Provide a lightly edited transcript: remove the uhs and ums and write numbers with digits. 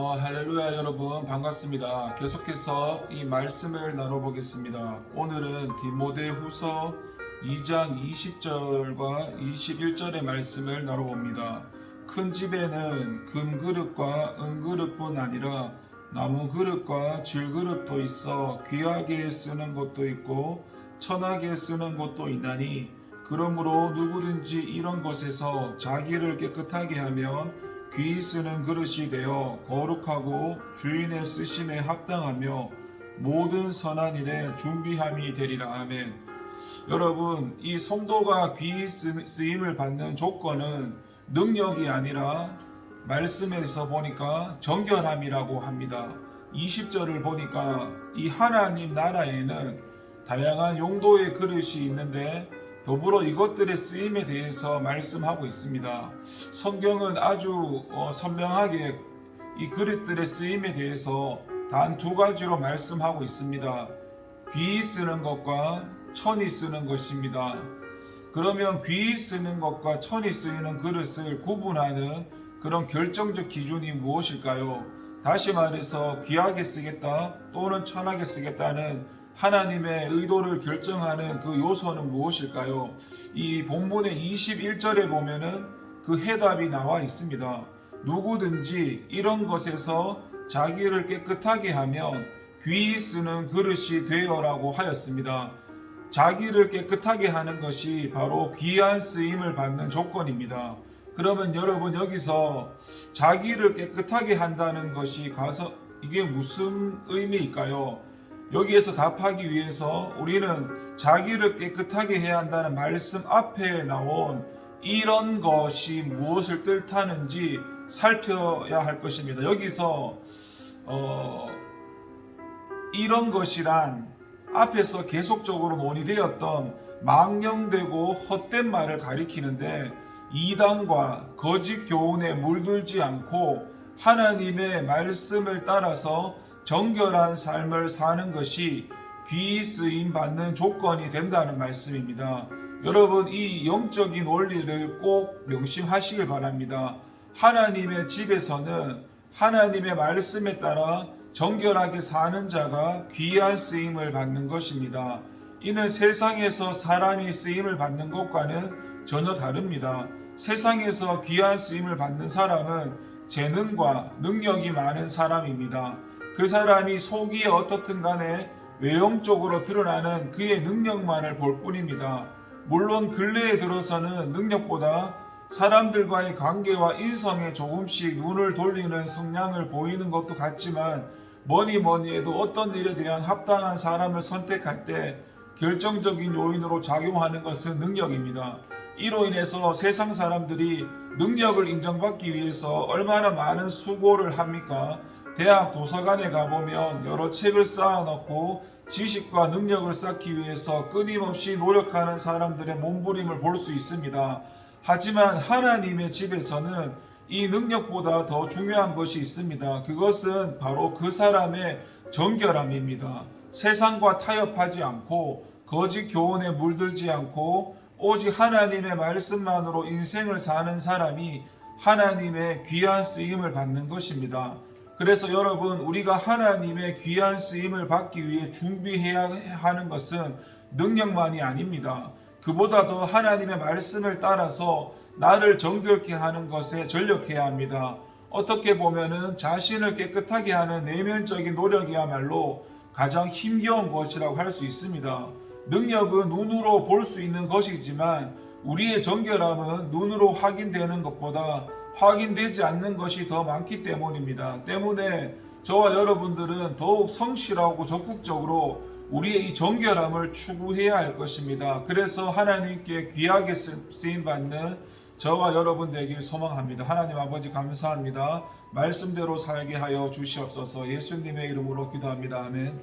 할렐루야 여러분 반갑습니다. 계속해서 이 말씀을 나눠보겠습니다. 오늘은 디모데후서 2장 20절과 21절의 말씀을 나눠봅니다. 큰 집에는 금그릇과 은그릇뿐 아니라 나무그릇과 질그릇도 있어 귀하게 쓰는 곳도 있고 천하게 쓰는 곳도 있나니 그러므로 누구든지 이런 것에서 자기를 깨끗하게 하면 귀히 쓰는 그릇이 되어 거룩하고 주인의 쓰심에 합당하며 모든 선한 일에 준비함이 되리라. 아멘. 여러분, 이 성도가 귀히 쓰임을 받는 조건은 능력이 아니라 말씀에서 보니까 정결함이라고 합니다. 20절을 보니까 이 하나님 나라에는 다양한 용도의 그릇이 있는데 더불어 이것들의 쓰임에 대해서 말씀하고 있습니다. 성경은 아주 선명하게 이 그릇들의 쓰임에 대해서 단 두 가지로 말씀하고 있습니다. 귀히 쓰는 것과 천히 쓰는 것입니다. 그러면 귀히 쓰는 것과 천히 쓰이는 그릇을 구분하는 그런 결정적 기준이 무엇일까요? 다시 말해서 귀하게 쓰겠다 또는 천하게 쓰겠다는 하나님의 의도를 결정하는 그 요소는 무엇일까요? 이 본문의 21절에 보면은 그 해답이 나와 있습니다. 누구든지 이런 것에서 자기를 깨끗하게 하면 귀히 쓰는 그릇이 되어라고 하였습니다. 자기를 깨끗하게 하는 것이 바로 귀한 쓰임을 받는 조건입니다. 그러면 여러분 여기서 자기를 깨끗하게 한다는 것이 가서 이게 무슨 의미일까요? 여기에서 답하기 위해서 우리는 자기를 깨끗하게 해야 한다는 말씀 앞에 나온 이런 것이 무엇을 뜻하는지 살펴야 할 것입니다. 여기서 이런 것이란 앞에서 계속적으로 논의되었던 망령되고 헛된 말을 가리키는데 이단과 거짓 교훈에 물들지 않고 하나님의 말씀을 따라서 정결한 삶을 사는 것이 귀히 쓰임 받는 조건이 된다는 말씀입니다. 여러분 이 영적인 원리를 꼭 명심하시길 바랍니다. 하나님의 집에서는 하나님의 말씀에 따라 정결하게 사는 자가 귀한 쓰임을 받는 것입니다. 이는 세상에서 사람이 쓰임을 받는 것과는 전혀 다릅니다. 세상에서 귀한 쓰임을 받는 사람은 재능과 능력이 많은 사람입니다. 그 사람이 속이 어떻든 간에 외형적으로 드러나는 그의 능력만을 볼 뿐입니다. 물론 근래에 들어서는 능력보다 사람들과의 관계와 인성에 조금씩 눈을 돌리는 성향을 보이는 것도 같지만 뭐니 해도 어떤 일에 대한 합당한 사람을 선택할 때 결정적인 요인으로 작용하는 것은 능력입니다. 이로 인해서 세상 사람들이 능력을 인정받기 위해서 얼마나 많은 수고를 합니까? 대학 도서관에 가보면 여러 책을 쌓아놓고 지식과 능력을 쌓기 위해서 끊임없이 노력하는 사람들의 몸부림을 볼 수 있습니다. 하지만 하나님의 집에서는 이 능력보다 더 중요한 것이 있습니다. 그것은 바로 그 사람의 정결함입니다. 세상과 타협하지 않고 거짓 교훈에 물들지 않고 오직 하나님의 말씀만으로 인생을 사는 사람이 하나님의 귀한 쓰임을 받는 것입니다. 그래서 여러분 우리가 하나님의 귀한 쓰임을 받기 위해 준비해야 하는 것은 능력만이 아닙니다. 그보다 더 하나님의 말씀을 따라서 나를 정결케 하는 것에 전력해야 합니다. 어떻게 보면은 자신을 깨끗하게 하는 내면적인 노력이야말로 가장 힘겨운 것이라고 할 수 있습니다. 능력은 눈으로 볼 수 있는 것이지만 우리의 정결함은 눈으로 확인되는 것보다 확인되지 않는 것이 더 많기 때문입니다. 때문에 저와 여러분들은 더욱 성실하고 적극적으로 우리의 이 정결함을 추구해야 할 것입니다. 그래서 하나님께 귀하게 쓰임받는 저와 여러분 되길 소망합니다. 하나님 아버지 감사합니다. 말씀대로 살게 하여 주시옵소서. 예수님의 이름으로 기도합니다. 아멘.